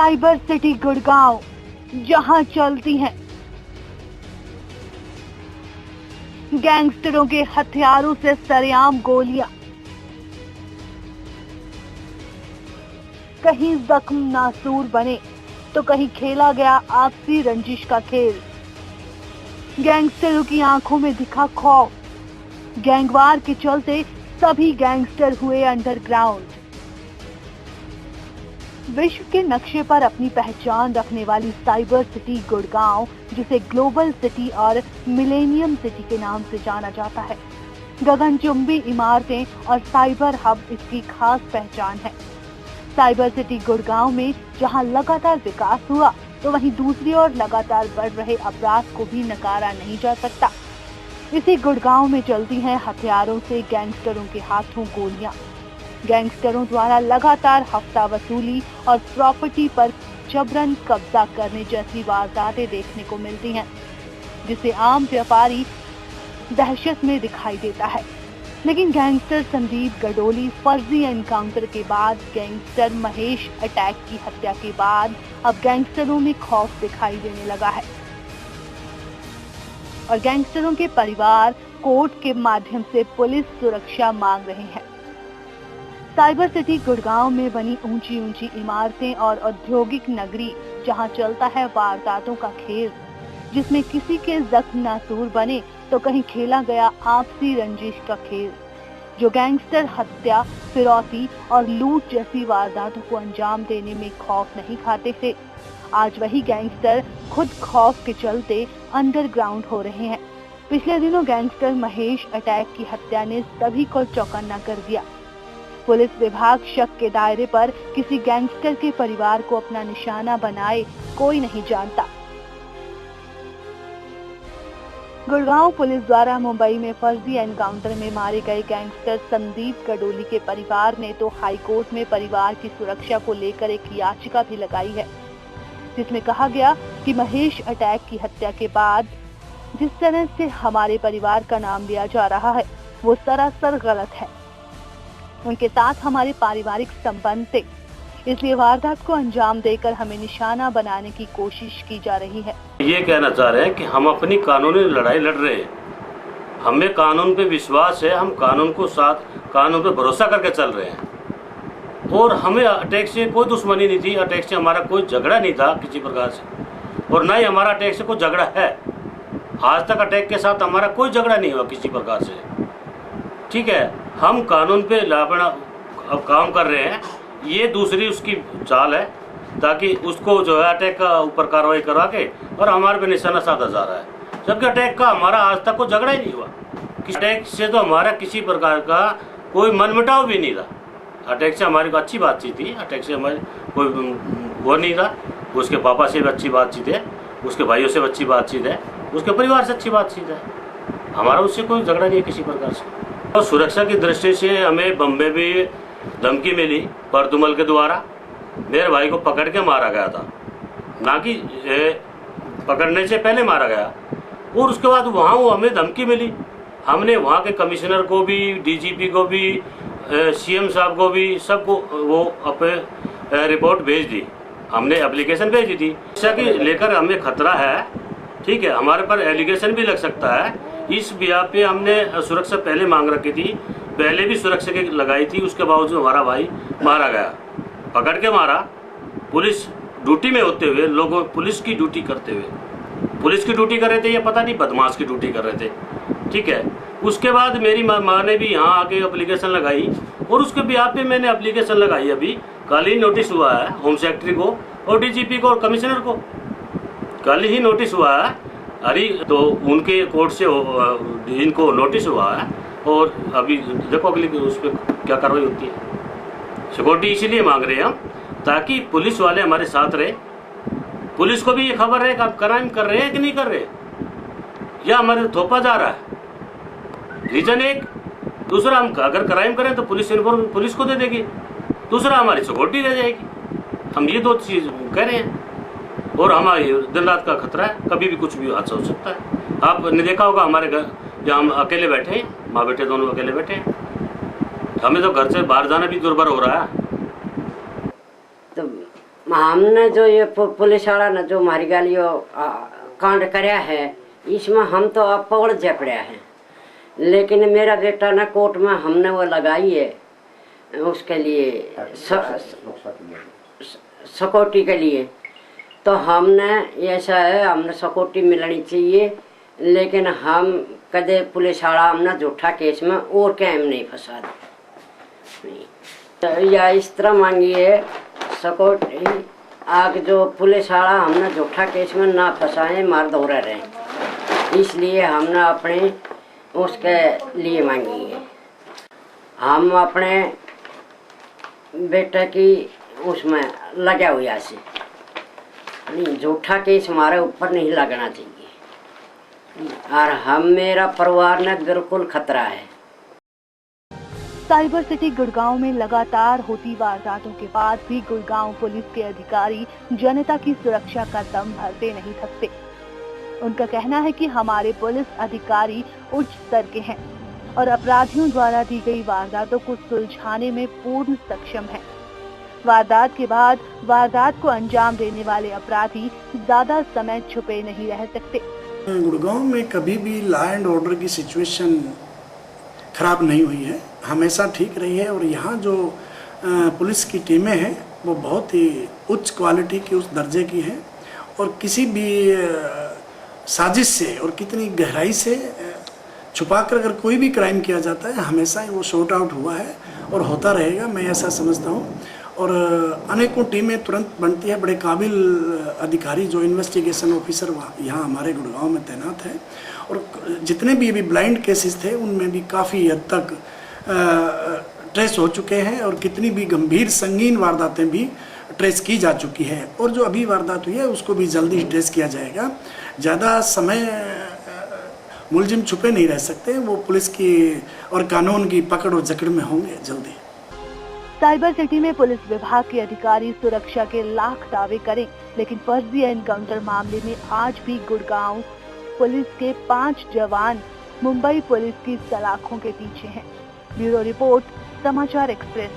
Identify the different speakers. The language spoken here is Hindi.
Speaker 1: साइबर सिटी गुड़गांव, जहां चलती हैं गैंगस्टरों के हथियारों से सरेआम गोलियां। कहीं जख्म नासूर बने तो कहीं खेला गया आपसी रंजिश का खेल। गैंगस्टरों की आंखों में दिखा खौफ। गैंगवार के चलते सभी गैंगस्टर हुए अंडरग्राउंड। विश्व के नक्शे पर अपनी पहचान रखने वाली साइबर सिटी गुड़गांव, जिसे ग्लोबल सिटी और मिलेनियम सिटी के नाम से जाना जाता है, गगनचुंबी इमारतें और साइबर हब इसकी खास पहचान है। साइबर सिटी गुड़गांव में जहां लगातार विकास हुआ, तो वहीं दूसरी ओर लगातार बढ़ रहे अपराध को भी नकारा नहीं जा सकता। इसी गुड़गांव में चलती हैं हथियारों से गैंगस्टरों के हाथों गोलियां। गैंगस्टरों द्वारा लगातार हफ्ता वसूली और प्रॉपर्टी पर जबरन कब्जा करने जैसी वारदातें देखने को मिलती हैं, जिसे आम व्यापारी दहशत में दिखाई देता है। लेकिन गैंगस्टर संदीप गडोली फर्जी एनकाउंटर के बाद, गैंगस्टर महेश अटैक की हत्या के बाद अब गैंगस्टरों में खौफ दिखाई देने लगा है और गैंगस्टरों के परिवार कोर्ट के माध्यम से पुलिस सुरक्षा मांग रहे हैं। साइबर सिटी गुड़गांव में बनी ऊंची ऊंची इमारतें और औद्योगिक नगरी, जहां चलता है वारदातों का खेल, जिसमें किसी के जख्म नासूर बने तो कहीं खेला गया आपसी रंजिश का खेल। जो गैंगस्टर हत्या, फिरौती और लूट जैसी वारदातों को अंजाम देने में खौफ नहीं खाते थे, आज वही गैंगस्टर खुद खौफ के चलते अंडरग्राउंड हो रहे हैं। पिछले दिनों गैंगस्टर महेश अटैक की हत्या ने सभी को चौकन्ना कर दिया। पुलिस विभाग शक के दायरे पर किसी गैंगस्टर के परिवार को अपना निशाना बनाए कोई नहीं जानता। गुड़गांव पुलिस द्वारा मुंबई में फर्जी एनकाउंटर में मारे गए गैंगस्टर संदीप गडोली के परिवार ने तो हाई कोर्ट में परिवार की सुरक्षा को लेकर एक याचिका भी लगाई है, जिसमें कहा गया कि महेश अटैक की हत्या के बाद जिस तरह से हमारे परिवार का नाम लिया जा रहा है, वो सरासर गलत है। उनके साथ हमारे पारिवारिक संबंध थे, इसलिए वारदात को अंजाम देकर हमें निशाना बनाने की कोशिश की जा रही है।
Speaker 2: ये कहना चाह रहे हैं कि हम अपनी कानूनी लड़ाई लड़ रहे हैं, हमें कानून पे विश्वास है, हम कानून पे भरोसा करके चल रहे हैं और हमें अटैक से कोई दुश्मनी नहीं थी। अटैक से हमारा कोई झगड़ा नहीं था किसी प्रकार से, और ना ही हमारा अटैक से कोई झगड़ा है। आज तक अटैक के साथ हमारा कोई झगड़ा नहीं हुआ किसी प्रकार से। ठीक है, हम कानून पे अपना अब काम कर रहे हैं। ये दूसरी उसकी चाल है, ताकि उसको जो है अटैक का ऊपर कार्रवाई करवा के और हमारे पे निशाना साधा जा रहा है, जबकि अटैक का हमारा आज तक कोई झगड़ा ही नहीं हुआ। अटैक से तो हमारा किसी प्रकार का कोई मनमुटाव भी नहीं था। अटैक से हमारी अच्छी बातचीत थी, अटैक से हमारी कोई वो नहीं था। उसके पापा से भी अच्छी बातचीत है, उसके भाइयों से भी अच्छी बातचीत है, उसके परिवार से अच्छी बातचीत है। हमारा उससे कोई झगड़ा नहीं है किसी प्रकार से। और सुरक्षा की दृष्टि से हमें बम्बे भी धमकी मिली परदुमल के द्वारा। मेरे भाई को पकड़ के मारा गया था, ना कि पकड़ने से पहले मारा गया। और उसके बाद वहाँ वो हमें धमकी मिली। हमने वहाँ के कमिश्नर को भी, डीजीपी को भी, सीएम साहब को भी, सबको वो अपने रिपोर्ट भेज दी। हमने एप्लीकेशन भेजी थी। शिक्षा की लेकर हमें खतरा है। ठीक है, हमारे पर एलिगेशन भी लग सकता है। इस बिया पे हमने सुरक्षा पहले मांग रखी थी, पहले भी सुरक्षा की लगाई थी। उसके बावजूद हमारा भाई मारा गया, पकड़ के मारा। पुलिस ड्यूटी में होते हुए, लोगों पुलिस की ड्यूटी करते हुए, पुलिस की ड्यूटी कर रहे थे, ये पता नहीं बदमाश की ड्यूटी कर रहे थे। ठीक है, उसके बाद मेरी माँ ने भी यहाँ आके एप्लीकेशन लगाई और उसके बिया पे मैंने एप्लीकेशन लगाई। अभी कल ही नोटिस हुआ है होम सेक्रेटरी को और डीजीपी को और कमिश्नर को, कल ही नोटिस हुआ है। अरे तो उनके कोर्ट से इनको नोटिस हुआ है और अभी देखो अगली उस पर क्या कार्रवाई होती है। सिक्योरिटी इसीलिए मांग रहे हैं हम, ताकि पुलिस वाले हमारे साथ रहे। पुलिस को भी ये खबर है कि आप क्राइम कर रहे हैं कि नहीं कर रहे, या हमारे थोपा जा रहा है। रीजन एक। दूसरा, हम अगर क्राइम करें तो पुलिस इन्फॉर्म पुलिस को दे देगी, दूसरा हमारी सिक्योरिटी रह जाएगी। हम ये दो चीज कह रहे हैं और हमारी दिन रात का खतरा है, कभी भी कुछ भी हादसा हो सकता है। आपने देखा होगा हमारे घर जहाँ हम अकेले बैठे हैं, माँ बेटे दोनों अकेले बैठे हैं, हमें तो घर से बाहर जाना भी दुर्भर हो रहा है।
Speaker 3: तो हमने जो ये पुलिस वाला ने जो मारी गालियो कांड करया है, इसमें हम तो अब पकड़ जा पड़ा है। लेकिन मेरा बेटा ना कोर्ट में हमने वो लगाई है उसके लिए सिक्योरिटी के लिए, तो हमने ऐसा है हमने सिक्योरिटी मिलनी चाहिए। लेकिन हम कदे पुलिस वाला हमने झूठा केस में और क्या हम नहीं फंसा दे, तो या इस तरह मांगी है सिक्योरिटी आग जो पुलिस वाला हमने झूठा केस में ना फंसाए, मार दौड़ा रहे, इसलिए हमने अपने उसके लिए मांगी है। हम अपने बेटे की उसमें लगा हुआ से नहीं, झूठा केस हमारे ऊपर नहीं लगना चाहिए और हम मेरा परिवार ने बिल्कुल खतरा है।
Speaker 1: साइबर सिटी गुड़गांव में लगातार होती वारदातों के बाद भी गुड़गांव पुलिस के अधिकारी जनता की सुरक्षा का दम भरते नहीं थकते। उनका कहना है कि हमारे पुलिस अधिकारी उच्च स्तर के हैं और अपराधियों द्वारा दी गई वारदातों को सुलझाने में पूर्ण सक्षम है। वारदात के बाद वारदात को अंजाम देने वाले अपराधी ज्यादा समय छुपे नहीं रह सकते।
Speaker 4: गुड़गांव में कभी भी लॉ एंड ऑर्डर की सिचुएशन खराब नहीं हुई है, हमेशा ठीक रही है। और यहाँ जो पुलिस की टीमें हैं वो बहुत ही उच्च क्वालिटी की उस दर्जे की हैं और किसी भी साजिश से और कितनी गहराई से छुपाकर अगर कोई भी क्राइम किया जाता है हमेशा ही वो शॉर्ट आउट हुआ है और होता रहेगा, मैं ऐसा समझता हूँ। और अनेकों टीमें तुरंत बनती है, बड़े काबिल अधिकारी जो इन्वेस्टिगेशन ऑफिसर यहाँ हमारे गुड़गांव में तैनात है। और जितने भी अभी ब्लाइंड केसेस थे उनमें भी काफ़ी हद तक ट्रेस हो चुके हैं और कितनी भी गंभीर संगीन वारदातें भी ट्रेस की जा चुकी है। और जो अभी वारदात हुई है उसको भी जल्दी ट्रेस किया जाएगा। ज़्यादा समय मुलजिम छुपे नहीं रह सकते, वो पुलिस की और कानून की पकड़ और जकड़ में होंगे जल्दी।
Speaker 1: साइबर सिटी में पुलिस विभाग के अधिकारी सुरक्षा के लाख दावे करें, लेकिन फर्जी एनकाउंटर मामले में आज भी गुड़गांव पुलिस के 5 जवान मुंबई पुलिस की सलाखों के पीछे हैं। ब्यूरो रिपोर्ट, समाचार एक्सप्रेस।